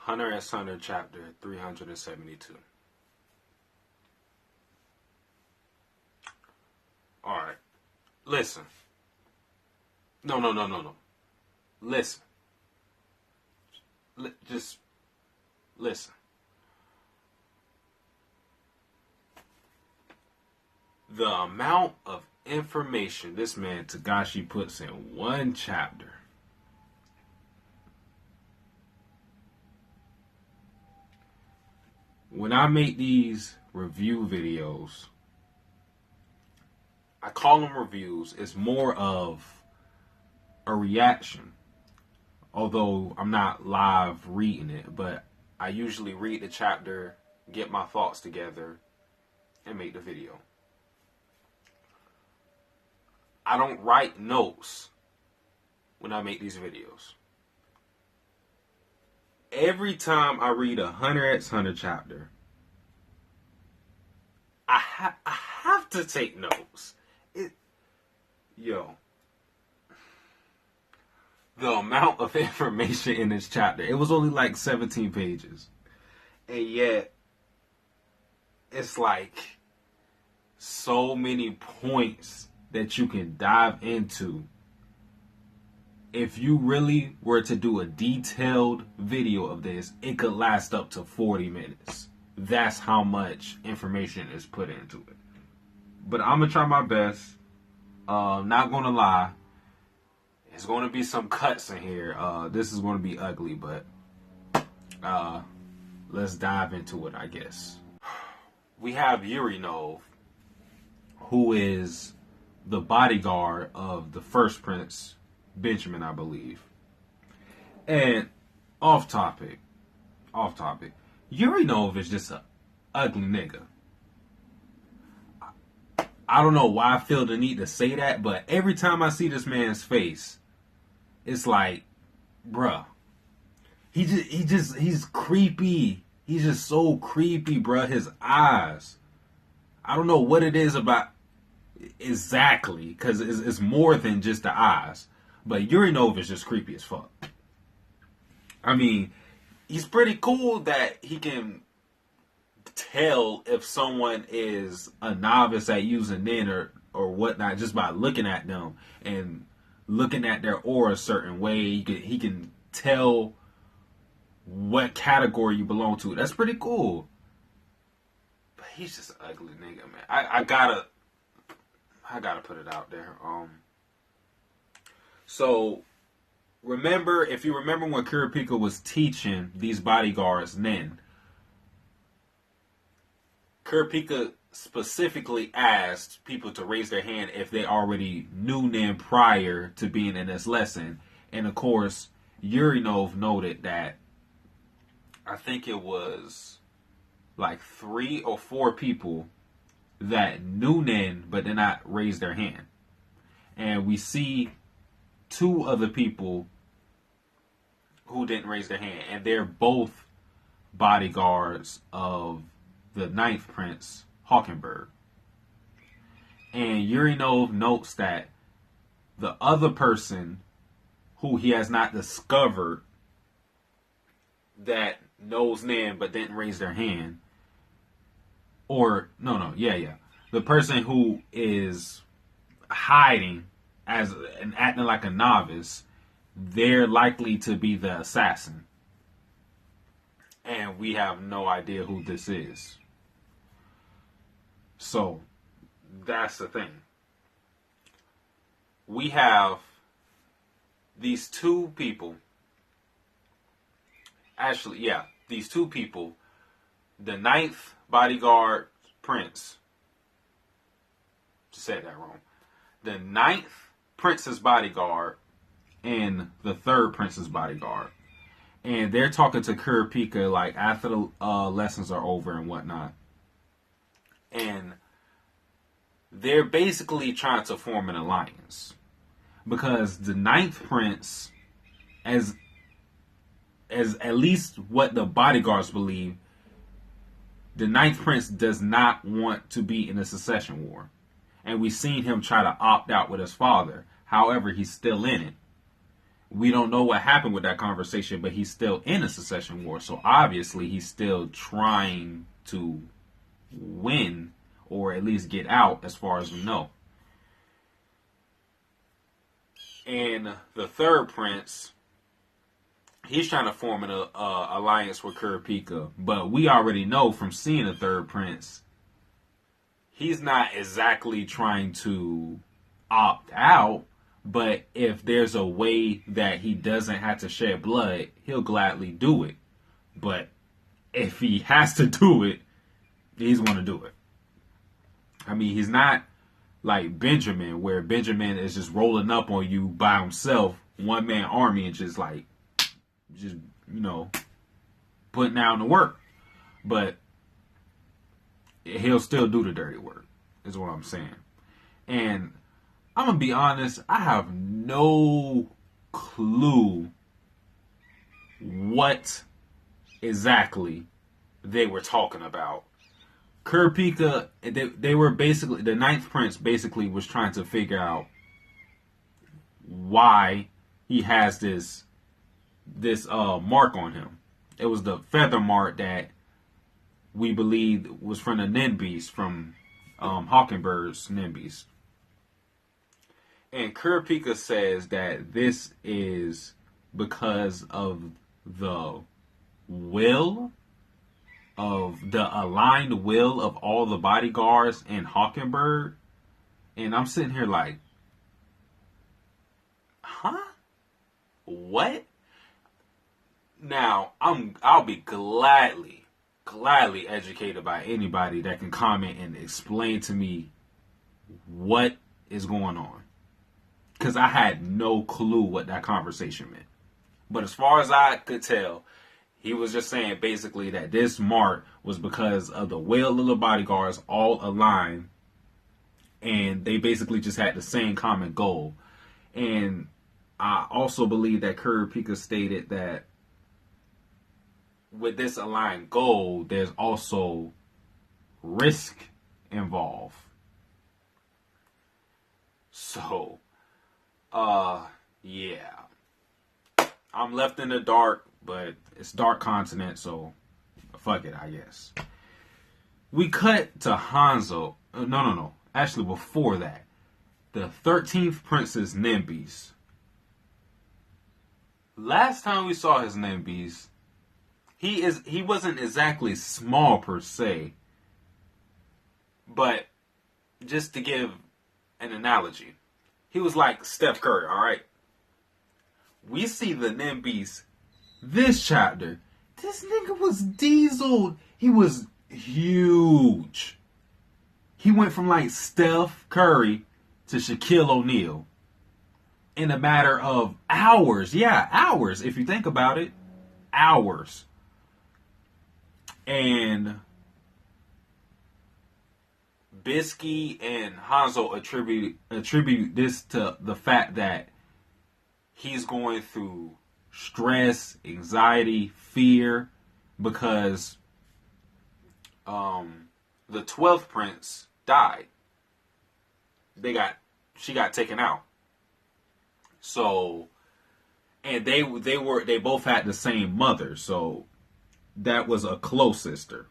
Hunter x Hunter chapter 372. Alright. Listen. No. Listen. Just listen. The amount of information this man Tagashi puts in one chapter. When I make these review videos, I call them reviews. It's more of a reaction. Although I'm not live reading it, but I usually read the chapter, get my thoughts together, and make the video. I don't write notes when I make these videos. Every time I read a Hunter x Hunter chapter, I have to take notes. The amount of information in this chapter, it was only like 17 pages. And yet, it's like so many points that you can dive into. If you really were to do a detailed video of this, it could last up to 40 minutes. That's how much information is put into it. But I'm going to try my best. Not going to lie. There's going to be some cuts in here. This is going to be ugly, but let's dive into it, I guess. We have Yurinov, who is the bodyguard of the first prince, Benjamin, I believe. And off topic, Yurinov is just an ugly nigga. I don't know why I feel the need to say that, but every time I see this man's face, it's like, bruh, he's creepy. He's just so creepy, bruh. His eyes. I don't know what it is about exactly, because it's more than just the eyes. But Yurinov is just creepy as fuck. I mean, he's pretty cool that he can tell if someone is a novice at using nin or whatnot just by looking at them and looking at their aura a certain way. He can tell what category you belong to. That's pretty cool. But he's just an ugly nigga, man. I gotta put it out there. So if you remember when Kurapika was teaching these bodyguards nin, Kurapika specifically asked people to raise their hand if they already knew nin prior to being in this lesson. And of course, Yurinov noted that I think it was like 3 or 4 people that knew nin but did not raise their hand. And we see 2 other people who didn't raise their hand, and they're both bodyguards of the 9th Prince, Hawkenberg. And Yurinov notes that the other person who he has not discovered that knows nin but didn't raise their hand, the person who is hiding as and acting like a novice, they're likely to be the assassin. And we have no idea who this is. So, that's the thing. We have these 2 people. These 2 people. The 9th bodyguard prince. Just said that wrong. The 9th prince's bodyguard and the 3rd prince's bodyguard. And they're talking to Kurapika like after the lessons are over and whatnot. And they're basically trying to form an alliance. Because the 9th prince, as at least what the bodyguards believe, the 9th prince does not want to be in a succession war. And we've seen him try to opt out with his father. However, he's still in it. We don't know what happened with that conversation, but he's still in a succession war. So obviously he's still trying to win or at least get out as far as we know. And the third prince, he's trying to form an alliance with Kurapika. But we already know from seeing the third prince, he's not exactly trying to opt out. But if there's a way that he doesn't have to shed blood, he'll gladly do it. But if he has to do it, he's going to do it. I mean, he's not like Benjamin, where Benjamin is just rolling up on you by himself, one-man army, and just putting down the work. But he'll still do the dirty work, is what I'm saying. And I'm going to be honest, I have no clue what exactly they were talking about. Kurapika, they were basically, the ninth prince basically was trying to figure out why he has this mark on him. It was the feather mark that we believe was from the Nimbies, from Hawkenbird's Nimbies. And Kurapika says that this is because of the will, of the aligned will of all the bodyguards in Hawkenbird. And I'm sitting here like, huh? What? Now, I'll be gladly educated by anybody that can comment and explain to me what is going on. Because I had no clue what that conversation meant. But as far as I could tell, he was just saying basically that this mark was because of the will of the bodyguards all aligned. And they basically just had the same common goal. And I also believe that Kurapika stated that with this aligned goal, there's also risk involved. So, yeah. I'm left in the dark, but it's dark continent, so fuck it, I guess. We cut to Hanzo. No. Actually, before that, the 13th Prince's Nimbies. Last time we saw his Nimbies, he wasn't exactly small per se, but just to give an analogy, he was like Steph Curry, alright? We see the Nimbies this chapter. This nigga was dieseled. He was huge. He went from like Steph Curry to Shaquille O'Neal in a matter of hours. Yeah, hours, if you think about it. Hours. And Bisky and Hanzo attribute this to the fact that he's going through stress, anxiety, fear, because the 12th prince died. She got taken out. So, and they both had the same mother, so that was a close sister.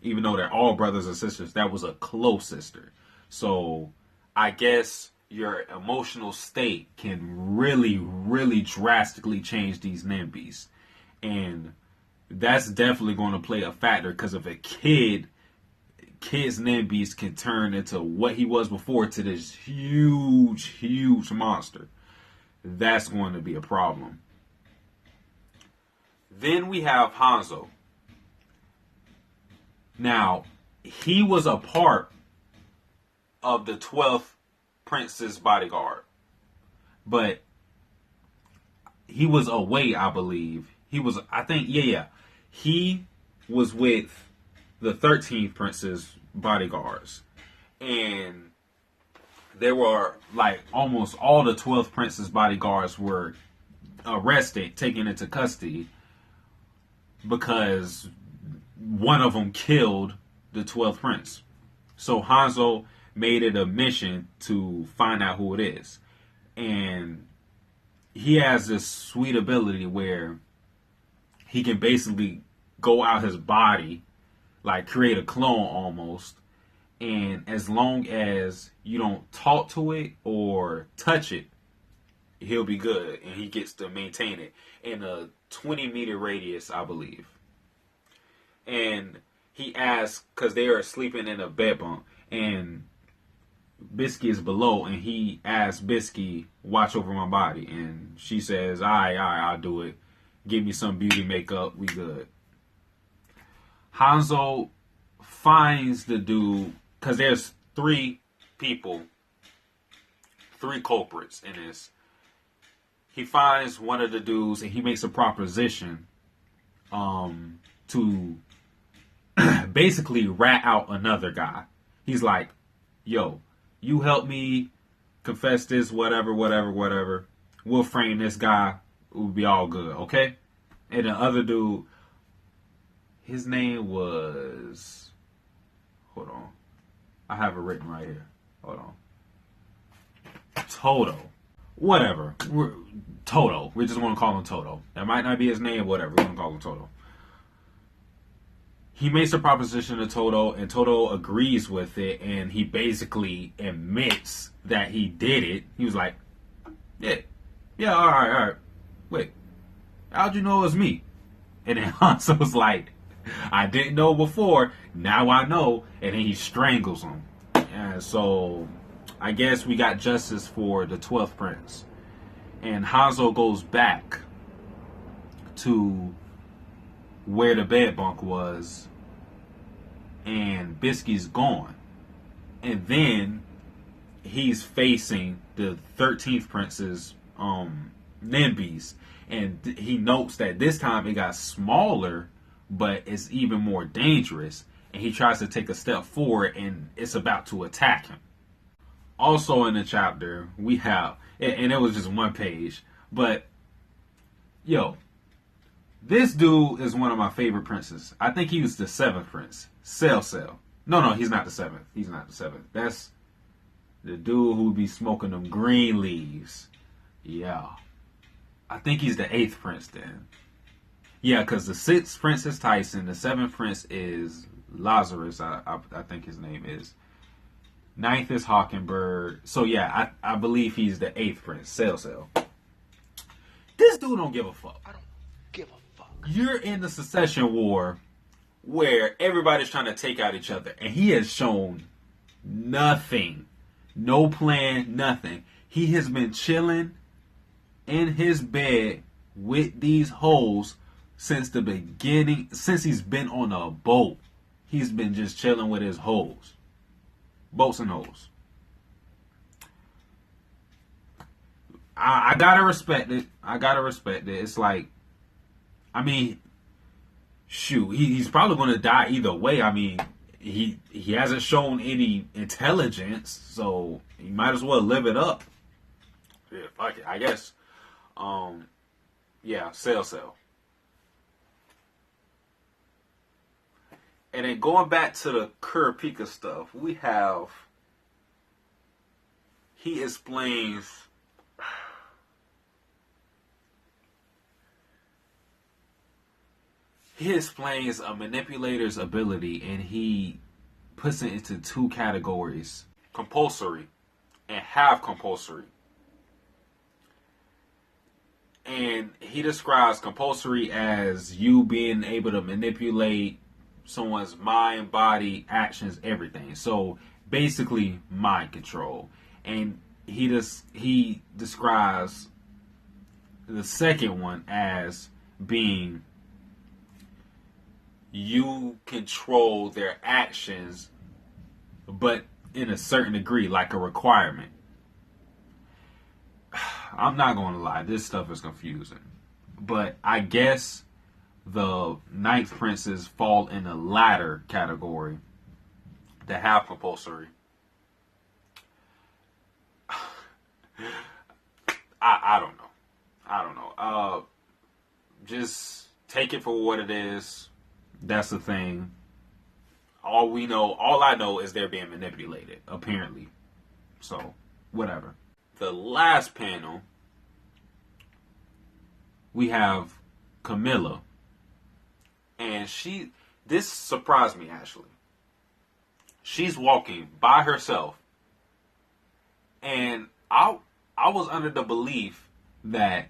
Even though they're all brothers and sisters, that was a close sister. So, I guess your emotional state can really, really drastically change these Nimbies. And that's definitely going to play a factor, because if a kid's Nimbies can turn into what he was before to this huge, huge monster, that's going to be a problem. Then we have Hanzo. Now, he was a part of the 12th Prince's bodyguard. But he was away, I believe. He was with the 13th Prince's bodyguards. And there were, like, almost all the 12th Prince's bodyguards were arrested, taken into custody, because one of them killed the 12th Prince. So Hanzo made it a mission to find out who it is. And he has this sweet ability where he can basically go out his body, like create a clone almost, and as long as you don't talk to it or touch it, he'll be good, and he gets to maintain it in a 20-meter radius, I believe. And he asks, because they are sleeping in a bed bunk, and Bisky is below, and he asks Bisky, watch over my body. And she says, all right, I'll do it. Give me some beauty makeup, we good. Hanzo finds the dude, because there's 3 people, 3 culprits in this. He finds one of the dudes, and he makes a proposition to basically rat out another guy. He's like, yo, you help me confess this, whatever. We'll frame this guy. We'll be all good, okay? And the other dude, his name was... Hold on. I have it written right here. Hold on. Toto. Whatever. Toto. We just want to call him Toto. That might not be his name, whatever. We're going to call him Toto. He makes a proposition to Toto, and Toto agrees with it, and he basically admits that he did it. He was like, yeah, all right. Wait, how'd you know it was me? And then Hanzo was like, I didn't know before, now I know, and then he strangles him. And so, I guess we got justice for the 12th Prince. And Hanzo goes back to where the bed bunk was, and Bisky's gone. And then he's facing the 13th Prince's Nimbies, and he notes that this time it got smaller, but it's even more dangerous, and he tries to take a step forward, and it's about to attack him. Also in the chapter, we have, and it was just 1 page, but yo, this dude is one of my favorite princes. I think he was the 7th prince. Cell. No, he's not the 7th. He's not the 7th. That's the dude who be smoking them green leaves. Yeah. I think he's the 8th prince then. Yeah, because the 6th prince is Tyson. The 7th prince is Lazarus, I think his name is. 9th is Hawkingbird. So yeah, I believe he's the 8th prince. Cell. This dude don't give a fuck. I don't give a fuck. You're in the succession war where everybody's trying to take out each other, and he has shown nothing. No plan, nothing. He has been chilling in his bed with these hoes since the beginning, since he's been on a boat. He's been just chilling with his hoes. Boats and hoes. I gotta respect it. It's like, I mean, shoot, he's probably going to die either way. I mean, he hasn't shown any intelligence, so he might as well live it up. Yeah, fuck it, I guess. Yeah, Cell. And then going back to the Kurapika stuff, we have, he explains a manipulator's ability, and he puts it into 2 categories: compulsory and half compulsory. And he describes compulsory as you being able to manipulate someone's mind, body, actions, everything. So basically mind control. And he describes the second one as being you control their actions, but in a certain degree, like a requirement. I'm not going to lie, this stuff is confusing. But I guess the 9th princes fall in the latter category, the half compulsory. I don't know. Just take it for what it is. That's the thing. All I know is they're being manipulated, apparently. So, whatever. The last panel, we have Camilla, and this surprised me actually. She's walking by herself, and I was under the belief that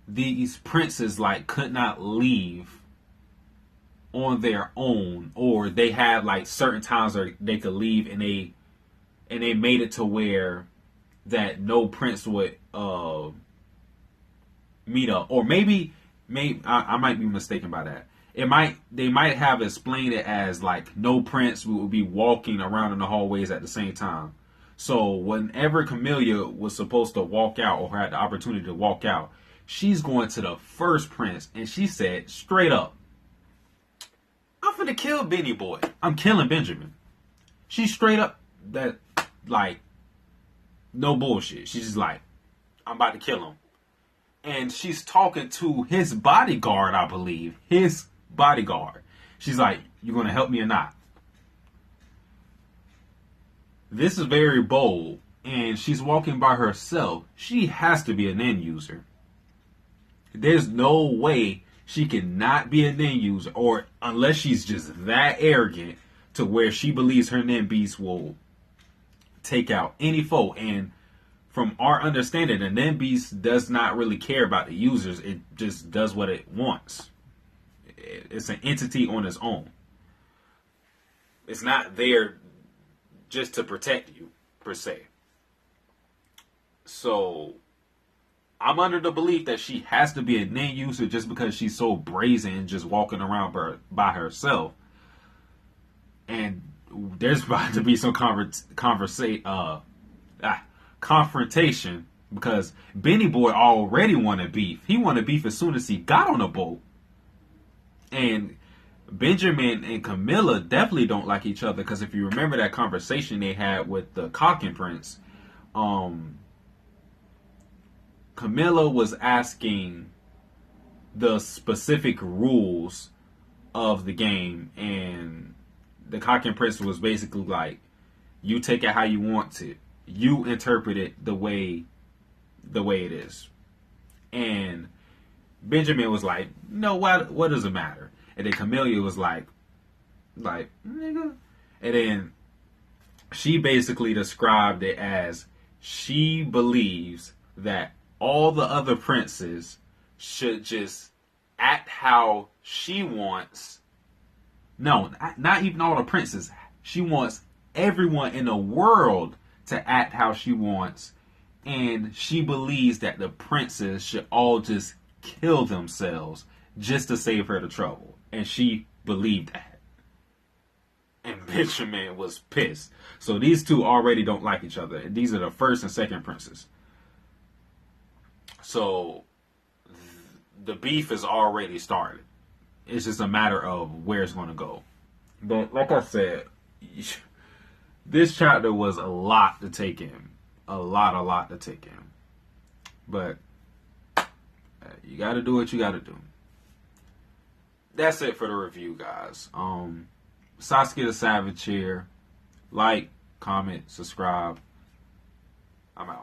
these princes like could not leave on their own, or they had like certain times where they could leave, and they made it to where that no prince would meet up, or maybe I might be mistaken by that. They might have explained it as like no prince would be walking around in the hallways at the same time. So whenever Camilla was supposed to walk out, or had the opportunity to walk out, she's going to the first prince, and she said straight up, "I'm finna kill Benny Boy. I'm killing Benjamin." She's straight up that, like, no bullshit. She's just like, "I'm about to kill him." And she's talking to his bodyguard, I believe. His bodyguard. She's like, "You gonna help me or not?" This is very bold, and she's walking by herself. She has to be a nin user. There's no way she cannot be a nin user, or unless she's just that arrogant to where she believes her nin beast will take out any foe. And from our understanding, the nin beast does not really care about the users. It just does what it wants. It's an entity on its own. It's not there just to protect you, per se. So I'm under the belief that she has to be a nin user just because she's so brazen and just walking around by herself. And there's about to be some confrontation, because Benny Boy already wanted beef. He wanted beef as soon as he got on the boat. And Benjamin and Camilla definitely don't like each other, because if you remember that conversation they had with the Cockin Prince, Camilla was asking the specific rules of the game, and the Cockin Prince was basically like, "You take it how you want to. You interpret it the way it is." And Benjamin was like, "No, what does it matter?" And then Camilla was like, "Nigga." And then she basically described it as she believes that all the other princes should just act how she wants. No, not even all the princes. She wants everyone in the world to act how she wants. And she believes that the princes should all just kill themselves just to save her the trouble. And she believed that. And Benjamin was pissed. So these two already don't like each other. And these are the first and second princes. So the beef is already started. It's just a matter of where it's going to go. But like I said, this chapter was a lot to take in. A lot to take in. But you got to do what you got to do. That's it for the review, guys. Satsuki the Savage here. Like, comment, subscribe. I'm out.